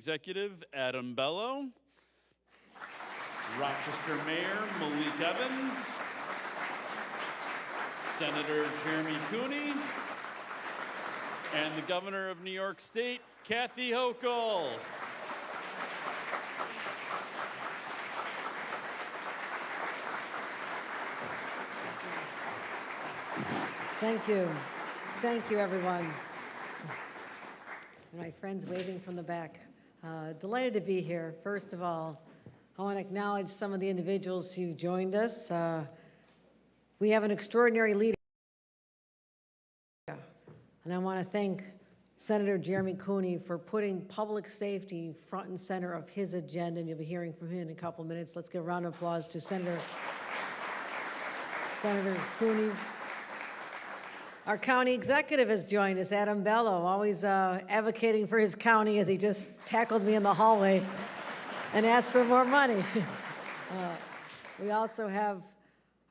Executive Adam Bello, Rochester Mayor Malik Evans, Senator Jeremy Cooney, and the Governor of New York State, Kathy Hochul. Thank you. Thank you, everyone. And my friends waving from the back. Delighted to be here. First of all, I want to acknowledge some of the individuals who joined us. We have an extraordinary leader. And I want to thank Senator Jeremy Cooney for putting public safety front and center of his agenda, and you'll be hearing from him in a couple of minutes. Let's give a round of applause to Senator Cooney. Our county executive has joined us, Adam Bello, always advocating for his county, as he just tackled me in the hallway and asked for more money. We also have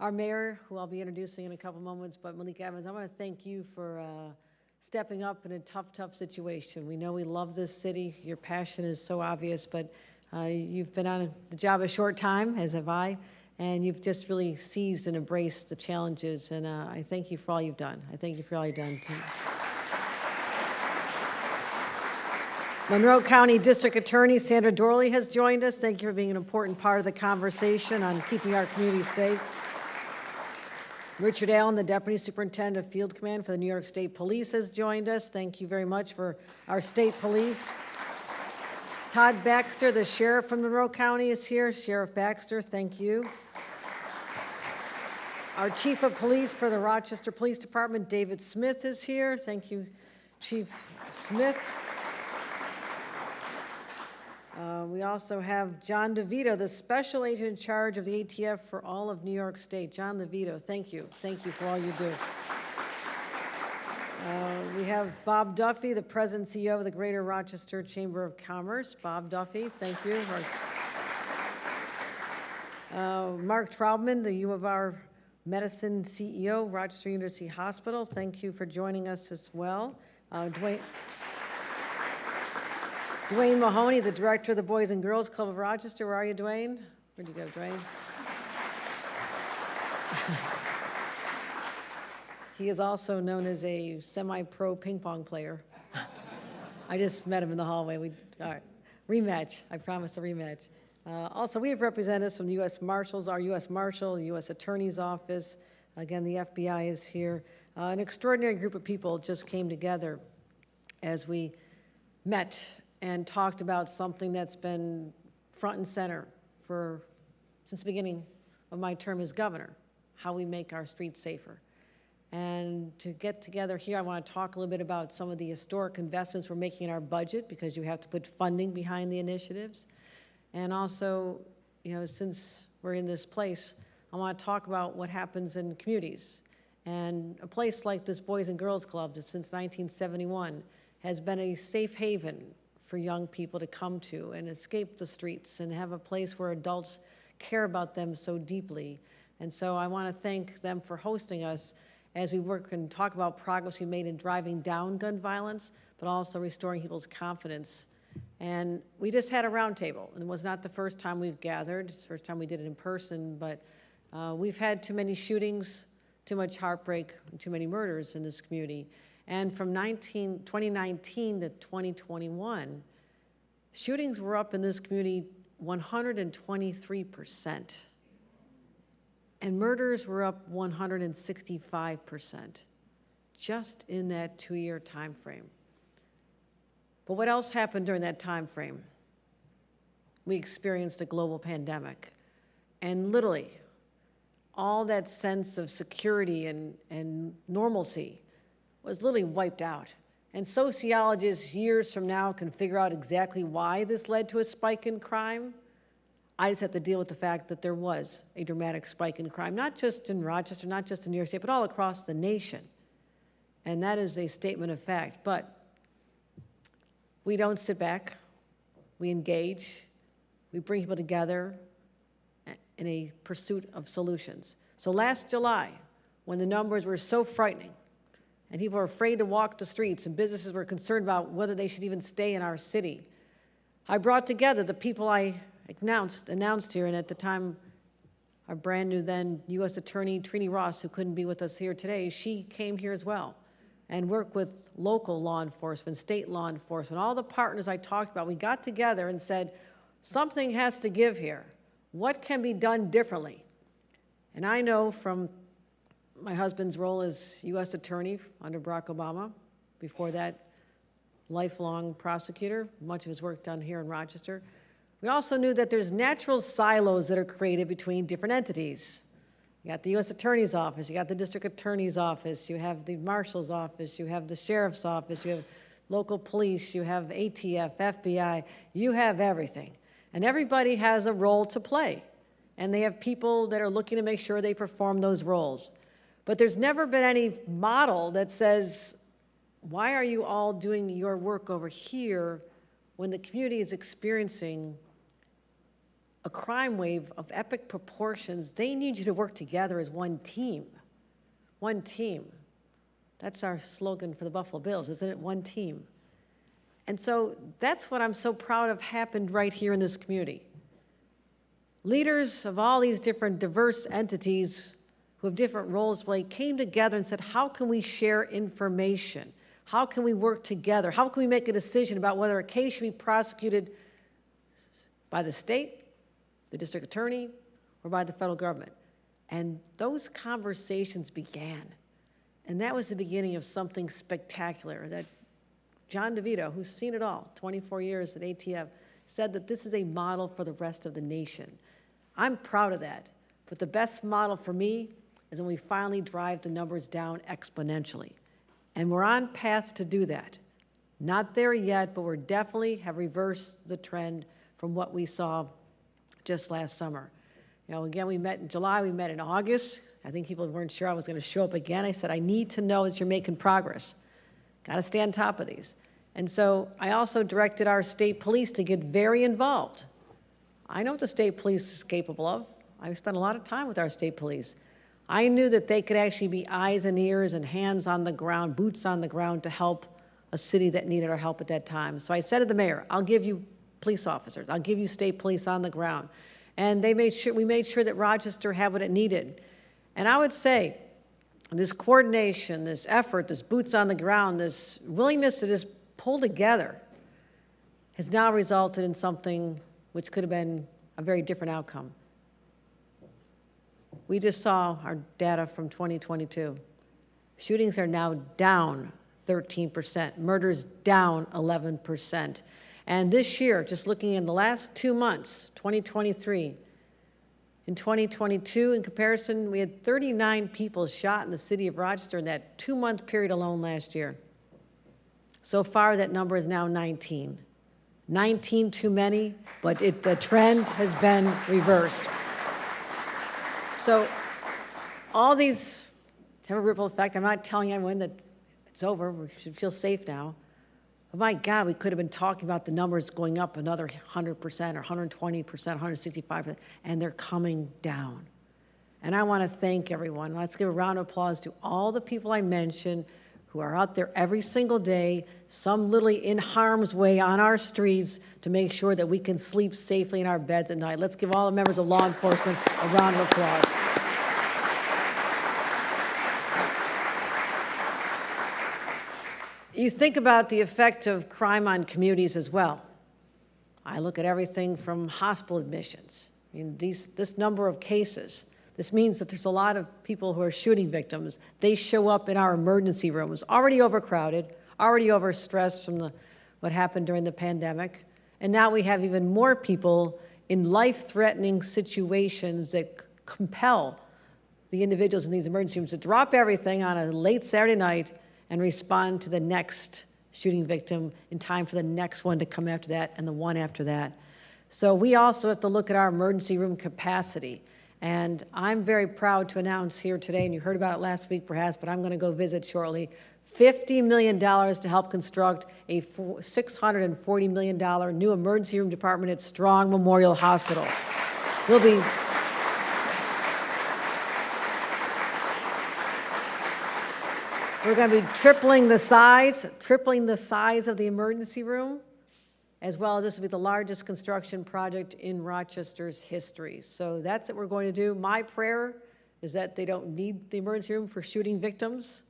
our mayor, who I'll be introducing in a couple moments, but Malik Evans, I want to thank you for stepping up in a tough situation. We know we love this city. Your passion is so obvious, but you've been on the job a short time, as have I, and you've just really seized and embraced the challenges, and I thank you for all you've done. I thank you for all you've done, too. Monroe County District Attorney Sandra Dorley has joined us. Thank you for being an important part of the conversation on keeping our communities safe. Richard Allen, the Deputy Superintendent of Field Command for the New York State Police, has joined us. Thank you very much for our state police. Todd Baxter, the Sheriff from Monroe County, is here. Sheriff Baxter, thank you. Our Chief of Police for the Rochester Police Department, David Smith, is here. Thank you, Chief Smith. We also have John DeVito, the Special Agent in charge of the ATF for all of New York State. John DeVito, thank you. Thank you for all you do. We have Bob Duffy, the President and CEO of the Greater Rochester Chamber of Commerce. Bob Duffy, thank you. Mark Traubman, the U of R Medicine CEO, Rochester University Hospital. Thank you for joining us as well. Dwayne Mahoney, the Director of the Boys and Girls Club of Rochester. Where are you, Dwayne? Where'd you go, Dwayne? He is also known as a semi-pro ping pong player. I just met him in the hallway. All right, rematch. I promise a rematch. Also, we have representatives from the U.S. Marshals, our U.S. Marshal, the U.S. Attorney's Office. Again, the FBI is here. An extraordinary group of people just came together as we met and talked about something that's been front and center since the beginning of my term as governor, how we make our streets safer. And to get together here, I want to talk a little bit about some of the historic investments we're making in our budget, because you have to put funding behind the initiatives. And also, since we're in this place, I want to talk about what happens in communities. And a place like this Boys and Girls Club, that since 1971 has been a safe haven for young people to come to and escape the streets and have a place where adults care about them so deeply. And so I want to thank them for hosting us as we work and talk about progress we made in driving down gun violence, but also restoring people's confidence. And we just had a roundtable, and it was not the first time we've gathered. It's the first time we did it in person, but we've had too many shootings, too much heartbreak, and too many murders in this community. And from 2019 to 2021, shootings were up in this community 123%. And murders were up 165%, just in that 2-year time frame. But what else happened during that time frame? We experienced a global pandemic. And literally, all that sense of security and normalcy was literally wiped out. And sociologists years from now can figure out exactly why this led to a spike in crime. I just have to deal with the fact that there was a dramatic spike in crime, not just in Rochester, not just in New York State, but all across the nation. And that is a statement of fact. But we don't sit back. We engage. We bring people together in a pursuit of solutions. So last July, when the numbers were so frightening, and people were afraid to walk the streets, and businesses were concerned about whether they should even stay in our city, I brought together the people I announced here, and at the time, our brand new then U.S. Attorney Trini Ross, who couldn't be with us here today, she came here as well and worked with local law enforcement, state law enforcement, all the partners I talked about. We got together and said, something has to give here. What can be done differently? And I know from my husband's role as U.S. Attorney under Barack Obama, before that, lifelong prosecutor, much of his work done here in Rochester. We also knew that there's natural silos that are created between different entities. You got the U.S. Attorney's Office, you got the District Attorney's Office, you have the Marshal's Office, you have the Sheriff's Office, you have local police, you have ATF, FBI, you have everything. And everybody has a role to play. And they have people that are looking to make sure they perform those roles. But there's never been any model that says, why are you all doing your work over here when the community is experiencing a crime wave of epic proportions? They need you to work together as one team. One team. That's our slogan for the Buffalo Bills, isn't it? One team. And so that's what I'm so proud of happened right here in this community. Leaders of all these different diverse entities who have different roles to play came together and said, how can we share information? How can we work together? How can we make a decision about whether a case should be prosecuted by the state, the district attorney, or by the federal government? And those conversations began. And that was the beginning of something spectacular that John DeVito, who's seen it all, 24 years at ATF, said that this is a model for the rest of the nation. I'm proud of that. But the best model for me is when we finally drive the numbers down exponentially. And we're on path to do that. Not there yet, but we're definitely have reversed the trend from what we saw just last summer. You know, again, we met in July, we met in August. I think people weren't sure I was going to show up again. I said, I need to know that you're making progress. Got to stay on top of these. And so I also directed our state police to get very involved. I know what the state police is capable of. I've spent a lot of time with our state police. I knew that they could actually be eyes and ears and hands on the ground, boots on the ground to help a city that needed our help at that time. So I said to the mayor, I'll give you police officers. I'll give you state police on the ground. And we made sure that Rochester had what it needed. And I would say this coordination, this effort, this boots on the ground, this willingness to just pull together has now resulted in something which could have been a very different outcome. We just saw our data from 2022. Shootings are now down 13%, murders down 11%. And this year, just looking in the last 2 months, 2023, in 2022, in comparison, we had 39 people shot in the city of Rochester in that 2-month period alone last year. So far, that number is now 19. 19 too many, but the trend has been reversed. So all these have a ripple effect. I'm not telling anyone that it's over. We should feel safe now. But my God, we could have been talking about the numbers going up another 100% or 120%, 165%, and they're coming down. And I want to thank everyone. Let's give a round of applause to all the people I mentioned who are out there every single day, some literally in harm's way on our streets to make sure that we can sleep safely in our beds at night. Let's give all the members of law enforcement a round of applause. You think about the effect of crime on communities as well. I look at everything from hospital admissions. I mean, this number of cases. This means that there's a lot of people who are shooting victims. They show up in our emergency rooms, already overcrowded, already overstressed from what happened during the pandemic. And now we have even more people in life-threatening situations that compel the individuals in these emergency rooms to drop everything on a late Saturday night and respond to the next shooting victim in time for the next one to come after that and the one after that. So we also have to look at our emergency room capacity. And I'm very proud to announce here today, and you heard about it last week perhaps, but I'm going to go visit shortly, $50 million to help construct a $640 million new emergency room department at Strong Memorial Hospital. We're going to be tripling the size of the emergency room. as well as this will be the largest construction project in Rochester's history. So that's what we're going to do. My prayer is that they don't need the emergency room for shooting victims,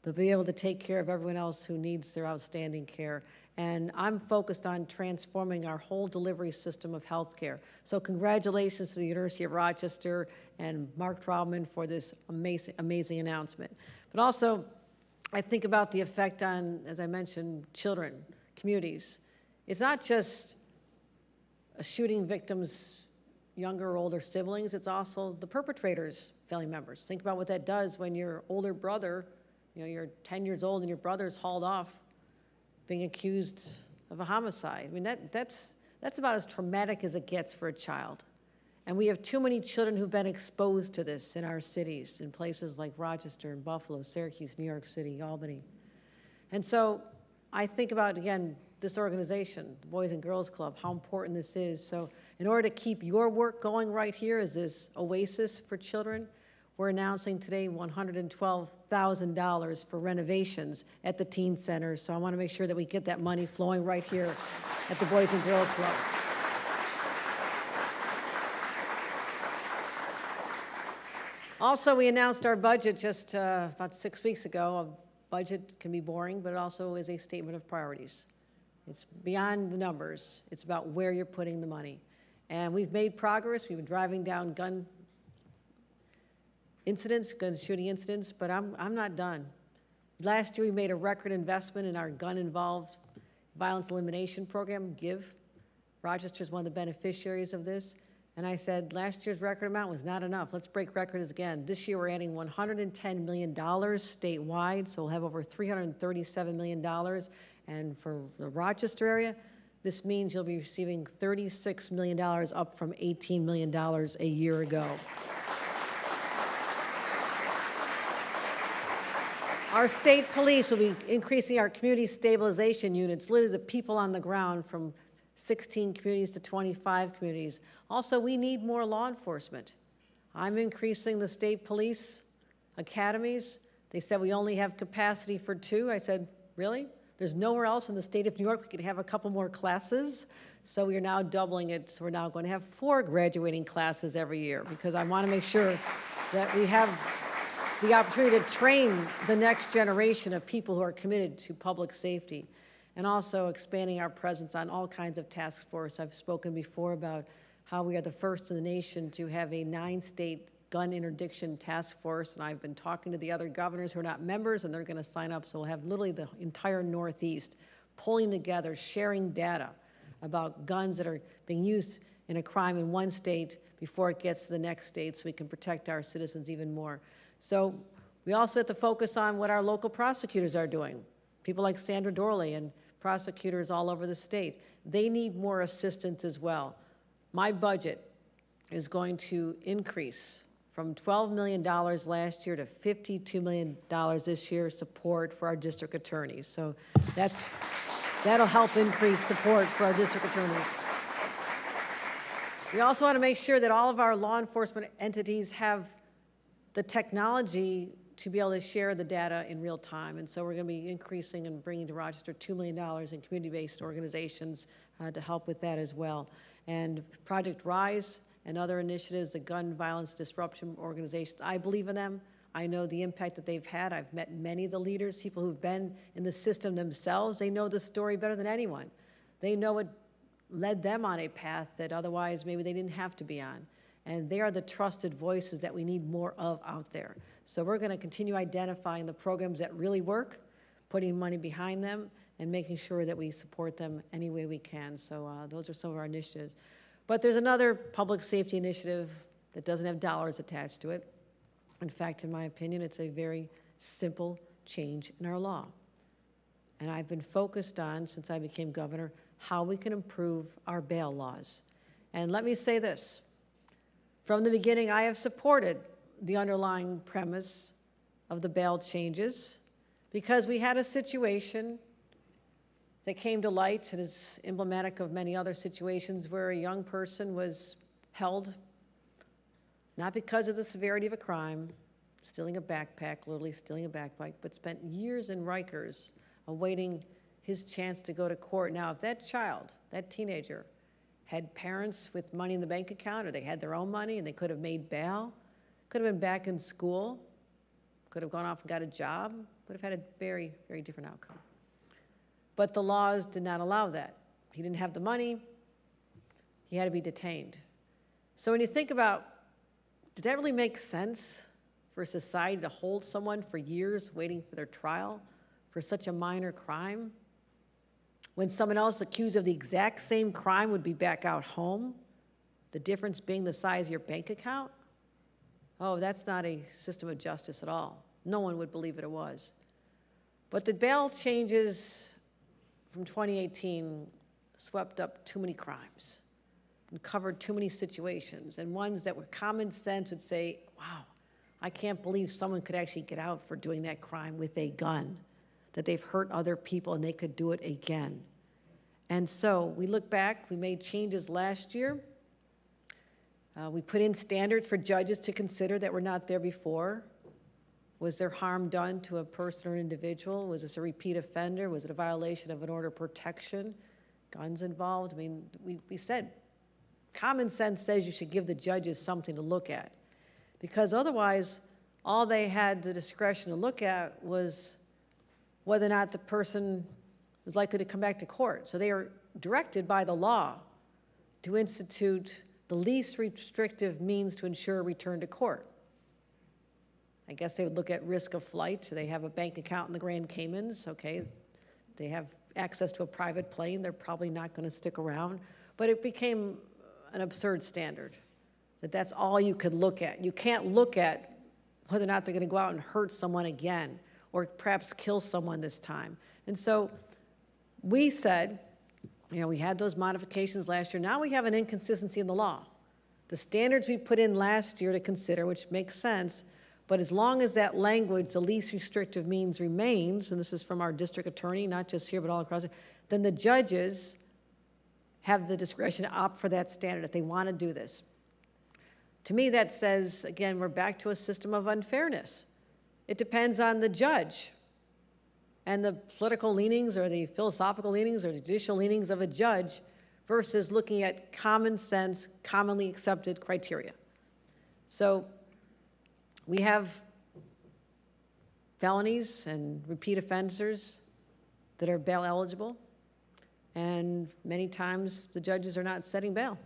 but be able to take care of everyone else who needs their outstanding care. And I'm focused on transforming our whole delivery system of healthcare. So congratulations to the University of Rochester and Mark Traubman for this amazing, amazing announcement. But also, I think about the effect on, as I mentioned, children, communities. It's not just a shooting victim's younger or older siblings, it's also the perpetrator's family members. Think about what that does when your older brother, you're 10 years old and your brother's hauled off being accused of a homicide. I mean, that's about as traumatic as it gets for a child. And we have too many children who've been exposed to this in our cities, in places like Rochester and Buffalo, Syracuse, New York City, Albany. And so I think about, again, this organization, the Boys and Girls Club, how important this is. So in order to keep your work going right here as this oasis for children, we're announcing today $112,000 for renovations at the teen center. So I want to make sure that we get that money flowing right here at the Boys and Girls Club. Also, we announced our budget just about 6 weeks ago. A budget can be boring, but it also is a statement of priorities. It's beyond the numbers. It's about where you're putting the money. And we've made progress. We've been driving down gun shooting incidents, but I'm not done. Last year, we made a record investment in our gun-involved violence elimination program, GIVE. Rochester is one of the beneficiaries of this. And I said, last year's record amount was not enough. Let's break records again. This year, we're adding $110 million statewide, so we'll have over $337 million. And for the Rochester area, this means you'll be receiving $36 million, up from $18 million a year ago. Our state police will be increasing our community stabilization units, literally the people on the ground, from 16 communities to 25 communities. Also, we need more law enforcement. I'm increasing the state police academies. They said we only have capacity for 2. I said, really? There's nowhere else in the state of New York we could have a couple more classes. So we are now doubling it. So we're now going to have 4 graduating classes every year, because I want to make sure that we have the opportunity to train the next generation of people who are committed to public safety, and also expanding our presence on all kinds of task force. I've spoken before about how we are the first in the nation to have a 9-state gun interdiction task force, and I've been talking to the other governors who are not members, and they're going to sign up. So we'll have literally the entire Northeast pulling together, sharing data about guns that are being used in a crime in one state before it gets to the next state, so we can protect our citizens even more. So we also have to focus on what our local prosecutors are doing. People like Sandra Dorley and prosecutors all over the state. They need more assistance as well. My budget is going to increase from $12 million last year to $52 million this year, support for our district attorneys. So that'll help increase support for our district attorneys. We also want to make sure that all of our law enforcement entities have the technology to be able to share the data in real time. And so we're going to be increasing and bringing to Rochester $2 million in community-based organizations to help with that as well. And Project RISE and other initiatives, the gun violence disruption organizations, I believe in them. I know the impact that they've had. I've met many of the leaders, people who've been in the system themselves. They know the story better than anyone. They know what led them on a path that otherwise maybe they didn't have to be on. And they are the trusted voices that we need more of out there. So we're going to continue identifying the programs that really work, putting money behind them, and making sure that we support them any way we can. So those are some of our initiatives. But there's another public safety initiative that doesn't have dollars attached to it. In fact, in my opinion, it's a very simple change in our law. And I've been focused on, since I became governor, how we can improve our bail laws. And let me say this. From the beginning, I have supported the underlying premise of the bail changes, because we had a situation that came to light and is emblematic of many other situations where a young person was held, not because of the severity of a crime, stealing a backpack, literally stealing a backpack, but spent years in Rikers awaiting his chance to go to court. Now, if that child that teenager, had parents with money in the bank account, or they had their own money and they could have made bail, could have been back in school, could have gone off and got a job, would have had a very, very different outcome. But the laws did not allow that. He didn't have the money, he had to be detained. So when you think about, did that really make sense for society to hold someone for years waiting for their trial for such a minor crime? When someone else accused of the exact same crime would be back out home, the difference being the size of your bank account? Oh, that's not a system of justice at all. No one would believe it was. But the bail changes from 2018 swept up too many crimes and covered too many situations, and ones that were common sense would say, wow, I can't believe someone could actually get out for doing that crime with a gun, that they've hurt other people and they could do it again. And so we look back, we made changes last year. We put in standards for judges to consider that were not there before. Was there harm done to a person or individual? Was this a repeat offender? Was it a violation of an order of protection? Guns involved? I mean, we said common sense says you should give the judges something to look at, because otherwise all they had the discretion to look at was whether or not the person was likely to come back to court. So they are directed by the law to institute the least restrictive means to ensure a return to court. I guess they would look at risk of flight. They have a bank account in the Grand Caymans, okay? They have access to a private plane. They're probably not going to stick around. But it became an absurd standard, that that's all you could look at. You can't look at whether or not they're going to go out and hurt someone again, or perhaps kill someone this time. And so we said, you know, we had those modifications last year. Now we have an inconsistency in the law. The standards we put in last year to consider, which makes sense, but as long as that language, the least restrictive means, remains, and this is from our district attorney, not just here but all across it, then the judges have the discretion to opt for that standard if they want to do this. To me, that says, again, we're back to a system of unfairness. It depends on the judge and the political leanings or the philosophical leanings or the judicial leanings of a judge versus looking at common sense, commonly accepted criteria. So we have felonies and repeat offenders that are bail eligible, and many times the judges are not setting bail.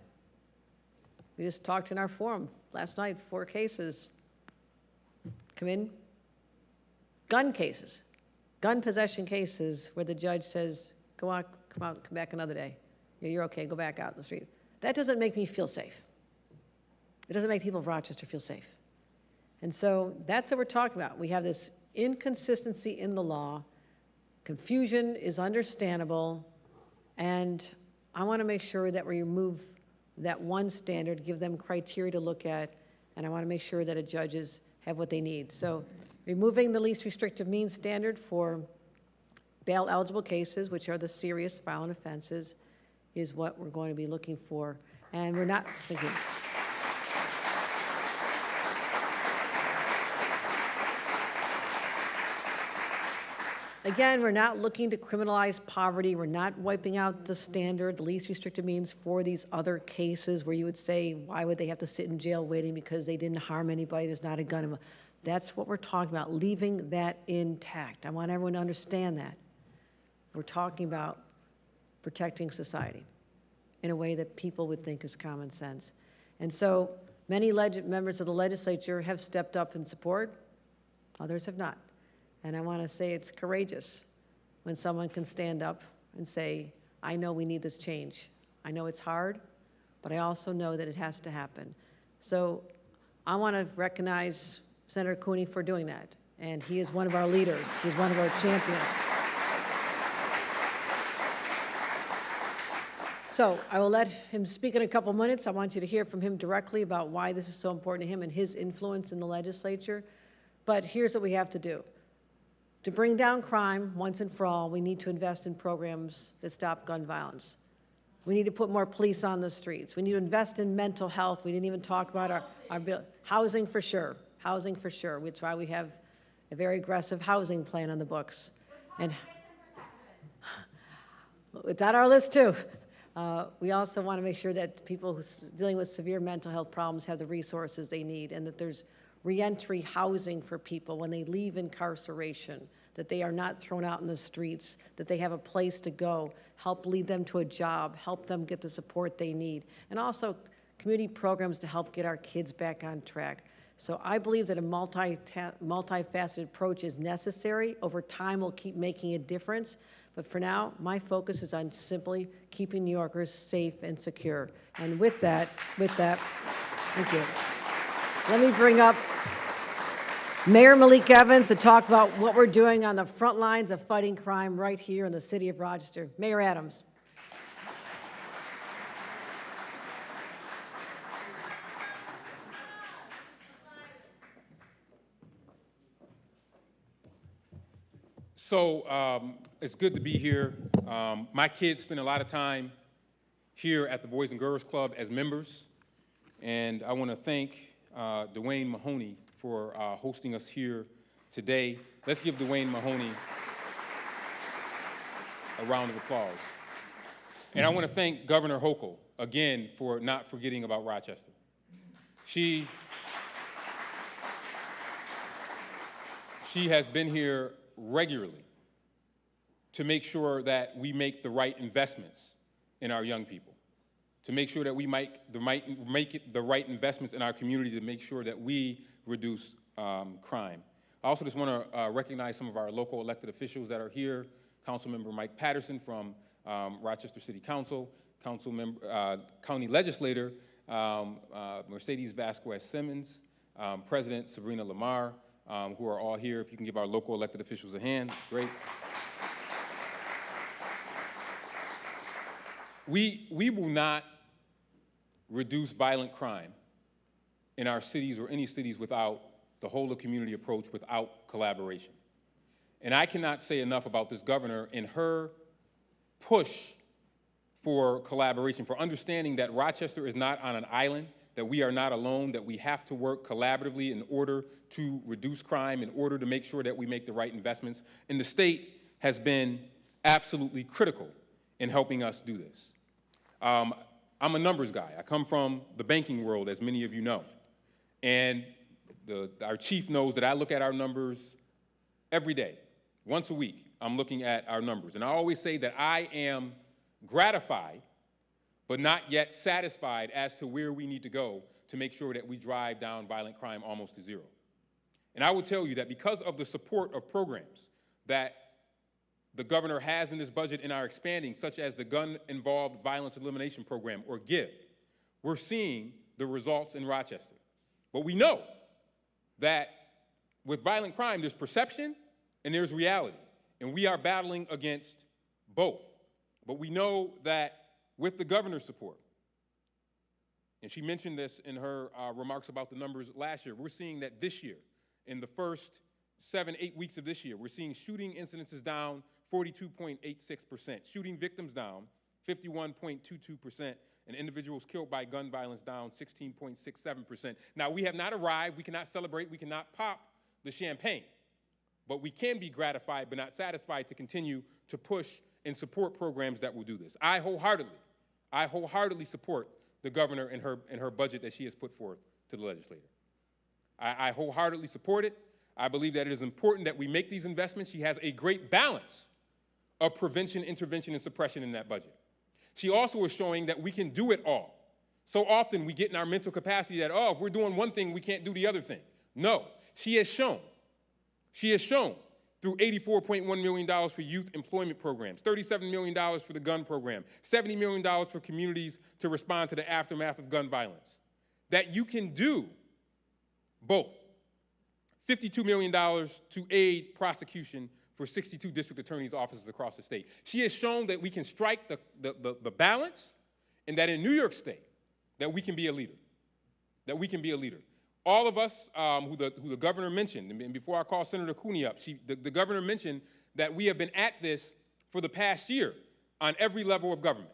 We just talked in our forum last night, 4 cases come in, gun cases, gun possession cases where the judge says, go out, come back another day. You're okay, go back out in the street. That doesn't make me feel safe. It doesn't make people of Rochester feel safe. And so that's what we're talking about. We have this inconsistency in the law. Confusion is understandable, and I want to make sure that we remove that one standard, give them criteria to look at, and I want to make sure that judges have what they need. So removing the least restrictive means standard for bail eligible cases, which are the serious violent offenses, is what we're going to be looking for. And we're not thinking. Again, we're not looking to criminalize poverty. We're not wiping out the standard, the least restrictive means for these other cases where you would say, why would they have to sit in jail waiting because they didn't harm anybody, there's not a gun. That's what we're talking about, leaving that intact. I want everyone to understand that. We're talking about protecting society in a way that people would think is common sense. And so many members of the legislature have stepped up in support, others have not. And I want to say it's courageous when someone can stand up and say, I know we need this change. I know it's hard, but I also know that it has to happen. So I want to recognize Senator Cooney for doing that. And he is one of our leaders. He's one of our champions. So I will let him speak in a couple minutes. I want you to hear from him directly about why this is so important to him and his influence in the legislature. But here's what we have to do. To bring down crime once and for all, we need to invest in programs that stop gun violence. We need to put more police on the streets. We need to invest in mental health. We didn't even talk about our bill. Housing for sure, housing for sure. That's why we have a very aggressive housing plan on the books. And it's on our list too. We also want to make sure that people who dealing with severe mental health problems have the resources they need, and that there's reentry housing for people when they leave incarceration, that they are not thrown out in the streets, that they have a place to go, help lead them to a job, help them get the support they need, and also community programs to help get our kids back on track. So I believe that a multifaceted approach is necessary. Over time, we'll keep making a difference. But for now, my focus is on simply keeping New Yorkers safe and secure. And with that, thank you. Let me bring up Mayor Malik Evans to talk about what we're doing on the front lines of fighting crime right here in the city of Rochester. Mayor Adams. So it's good to be here. My kids spend a lot of time here at the Boys and Girls Club as members, and I want to thank Dwayne Mahoney for hosting us here today. Let's give Dwayne Mahoney a round of applause. And I want to thank Governor Hochul, again, for not forgetting about Rochester. She has been here regularly to make sure that we make the right investments in our young people, to make sure that we make the right investments in our community to make sure that we reduce crime. I also just want to recognize some of our local elected officials that are here. Councilmember Mike Patterson from Rochester City Council, County Legislator Mercedes Vasquez-Simmons, President Sabrina Lamar, who are all here. If you can give our local elected officials a hand, great. We will not reduce violent crime in our cities or any cities without the whole of community approach, without collaboration. And I cannot say enough about this governor and her push for collaboration, for understanding that Rochester is not on an island, that we are not alone, that we have to work collaboratively in order to reduce crime, in order to make sure that we make the right investments. And the state has been absolutely critical in helping us do this. I'm a numbers guy. I come from the banking world, as many of you know. And our chief knows that I look at our numbers every day. Once a week, I'm looking at our numbers. And I always say that I am gratified, but not yet satisfied as to where we need to go to make sure that we drive down violent crime almost to zero. And I will tell you that because of the support of programs that the governor has in this budget and are expanding, such as the Gun-Involved Violence Elimination Program, or GIV, we're seeing the results in Rochester. But we know that with violent crime, there's perception and there's reality. And we are battling against both. But we know that with the governor's support, and she mentioned this in her remarks about the numbers last year, we're seeing that this year, in the first 7-8 weeks of this year, we're seeing shooting incidences down 42.86%, shooting victims down 51.22%, and individuals killed by gun violence down 16.67%. Now, we have not arrived, we cannot celebrate, we cannot pop the champagne, but we can be gratified but not satisfied to continue to push and support programs that will do this. I wholeheartedly support the governor and her budget that she has put forth to the legislature. I wholeheartedly support it. I believe that it is important that we make these investments. She has a great balance of prevention, intervention, and suppression in that budget. She also is showing that we can do it all. So often we get in our mental capacity that, oh, if we're doing one thing, we can't do the other thing. No, she has shown through $84.1 million for youth employment programs, $37 million for the gun program, $70 million for communities to respond to the aftermath of gun violence, that you can do both. $52 million to aid prosecution for 62 district attorneys' offices across the state. She has shown that we can strike the balance, and that in New York State, that we can be a leader, All of us who the governor mentioned, and before I call Senator Cooney up, the governor mentioned that we have been at this for the past year on every level of government.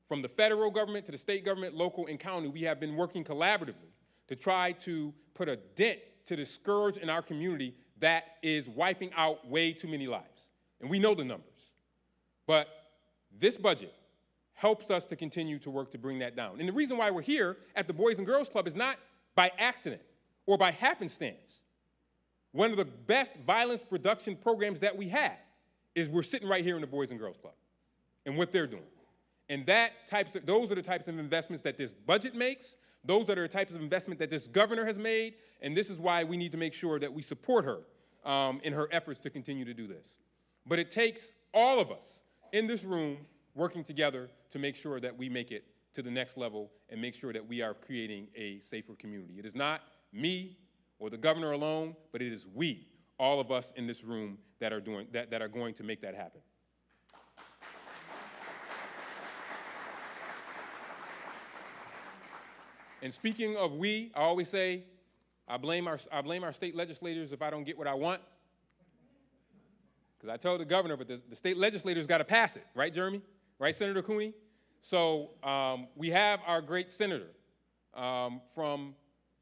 From the federal government to the state government, local and county, we have been working collaboratively to try to put a dent to the scourge in our community that is wiping out way too many lives. And we know the numbers. But this budget helps us to continue to work to bring that down. And the reason why we're here at the Boys and Girls Club is not by accident or by happenstance. One of the best violence reduction programs that we have is we're sitting right here in the Boys and Girls Club and what they're doing. And those are the types of investments that this budget makes. Those are the types of investment that this governor has made. And this is why we need to make sure that we support her in her efforts to continue to do this. But it takes all of us in this room working together to make sure that we make it to the next level and make sure that we are creating a safer community. It is not me or the governor alone, but it is we, all of us in this room that are going to make that happen. And speaking of we, I always say, I blame our state legislators if I don't get what I want. Because I told the governor, but the state legislators got to pass it, right, Jeremy? Right, Senator Cooney? So we have our great senator from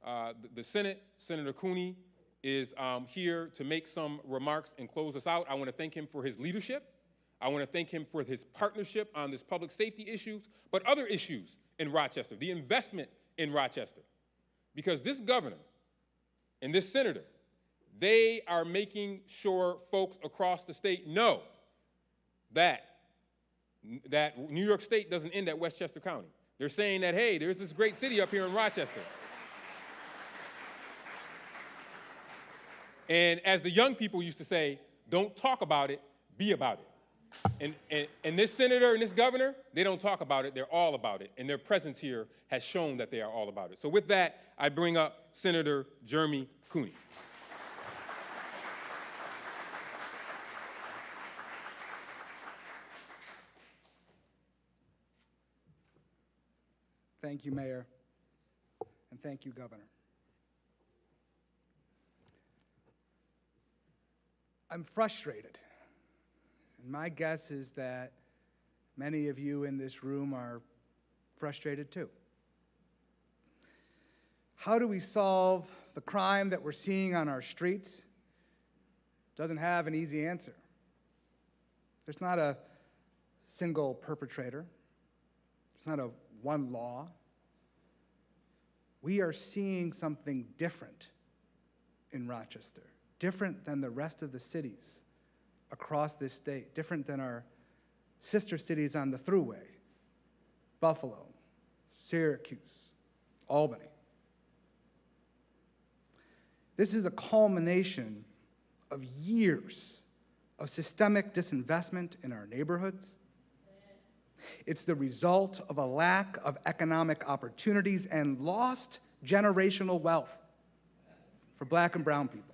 the Senate. Senator Cooney is here to make some remarks and close us out. I want to thank him for his leadership. I want to thank him for his partnership on this public safety issues, but other issues in Rochester, the investment in Rochester. Because this governor and this senator, they are making sure folks across the state know that New York State doesn't end at Westchester County. They're saying that, hey, there's this great city up here in Rochester. And as the young people used to say, don't talk about it, be about it. And this senator and this governor, they don't talk about it, they're all about it. And their presence here has shown that they are all about it. So with that, I bring up Senator Jeremy Cooney. Thank you, Mayor, and thank you, Governor. I'm frustrated, and my guess is that many of you in this room are frustrated too. How do we solve the crime that we're seeing on our streets? Doesn't have an easy answer. There's not a single perpetrator. There's not a one law. We are seeing something different in Rochester, different than the rest of the cities across this state, different than our sister cities on the Thruway, Buffalo, Syracuse, Albany. This is a culmination of years of systemic disinvestment in our neighborhoods. It's the result of a lack of economic opportunities and lost generational wealth for Black and brown people.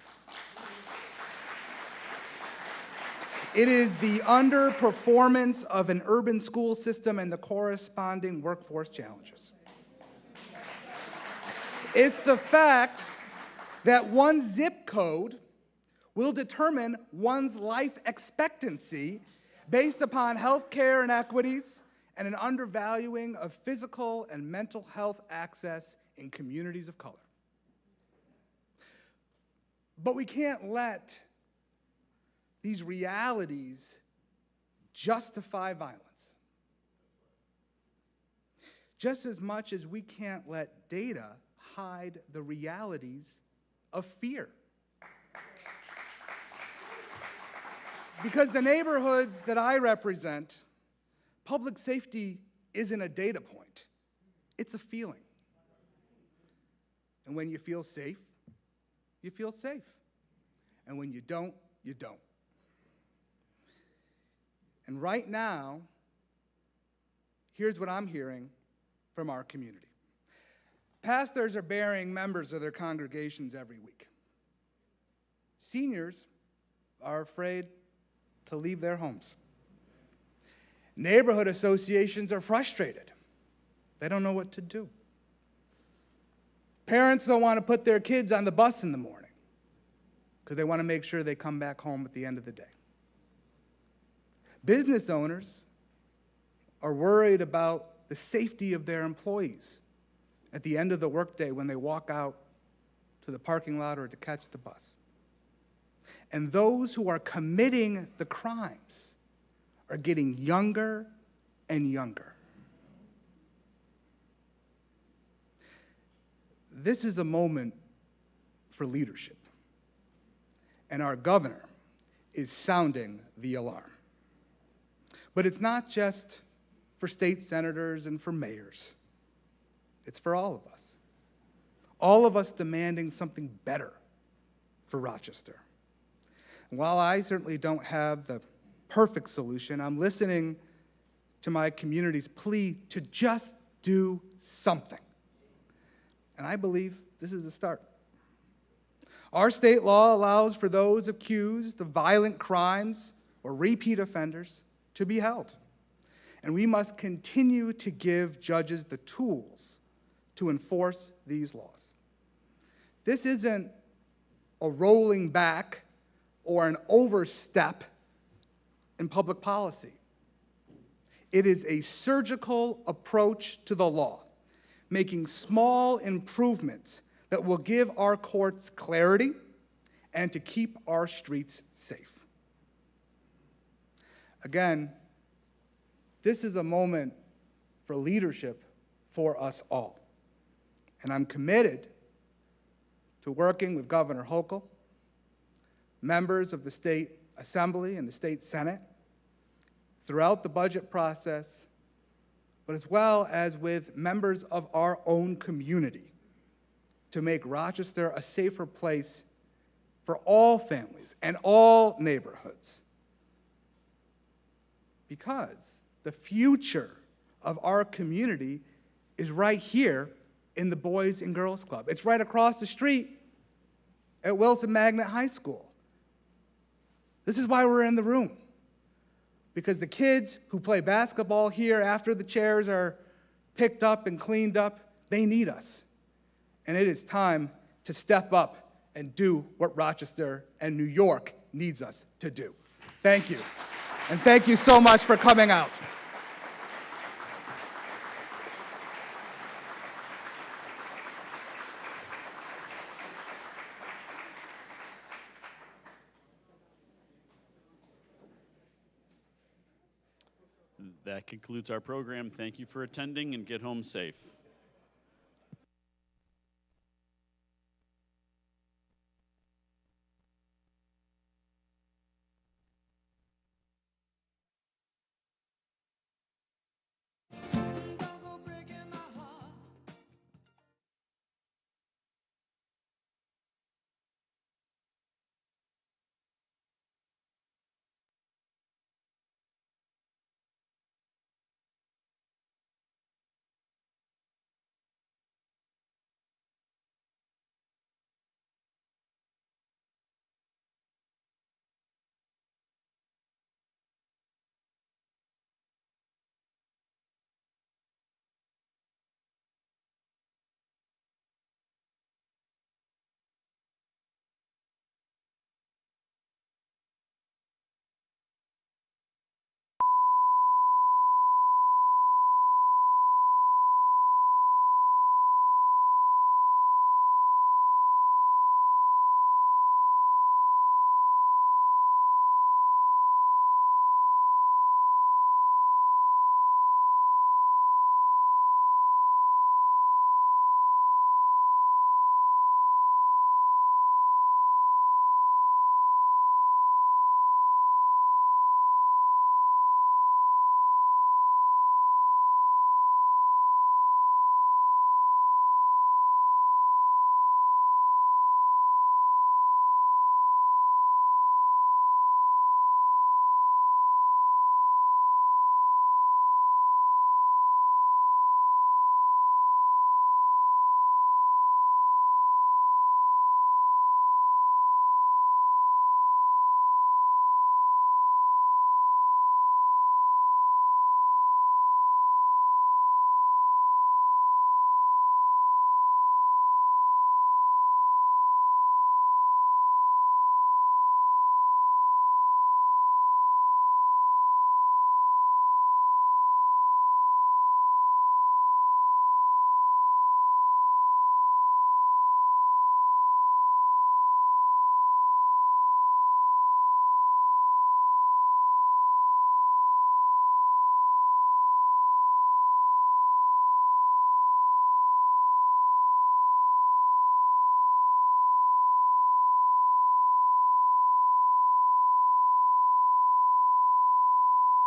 It is the underperformance of an urban school system and the corresponding workforce challenges. It's the fact that one zip code will determine one's life expectancy based upon health care inequities and an undervaluing of physical and mental health access in communities of color. But we can't let these realities justify violence. Just as much as we can't let data hide the realities of fear. Because the neighborhoods that I represent, public safety isn't a data point, it's a feeling. And when you feel safe, you feel safe. And when you don't, you don't. And right now, here's what I'm hearing from our community. Pastors are burying members of their congregations every week. Seniors are afraid to leave their homes. Neighborhood associations are frustrated. They don't know what to do. Parents don't want to put their kids on the bus in the morning because they want to make sure they come back home at the end of the day. Business owners are worried about the safety of their employees at the end of the workday when they walk out to the parking lot or to catch the bus. And those who are committing the crimes are getting younger and younger. This is a moment for leadership, and our governor is sounding the alarm. But it's not just for state senators and for mayors. It's for all of us. All of us demanding something better for Rochester. And while I certainly don't have the perfect solution, I'm listening to my community's plea to just do something. And I believe this is a start. Our state law allows for those accused of violent crimes or repeat offenders to be held. And we must continue to give judges the tools to enforce these laws. This isn't a rolling back or an overstep in public policy. It is a surgical approach to the law, making small improvements that will give our courts clarity and to keep our streets safe. Again, this is a moment for leadership for us all. And I'm committed to working with Governor Hochul, members of the State Assembly and the State Senate, throughout the budget process, but as well as with members of our own community to make Rochester a safer place for all families and all neighborhoods. Because the future of our community is right here in the Boys and Girls Club. It's right across the street at Wilson Magnet High School. This is why we're in the room. Because the kids who play basketball here after the chairs are picked up and cleaned up, they need us. And it is time to step up and do what Rochester and New York needs us to do. Thank you. And thank you so much for coming out. That concludes our program. Thank you for attending, and get home safe.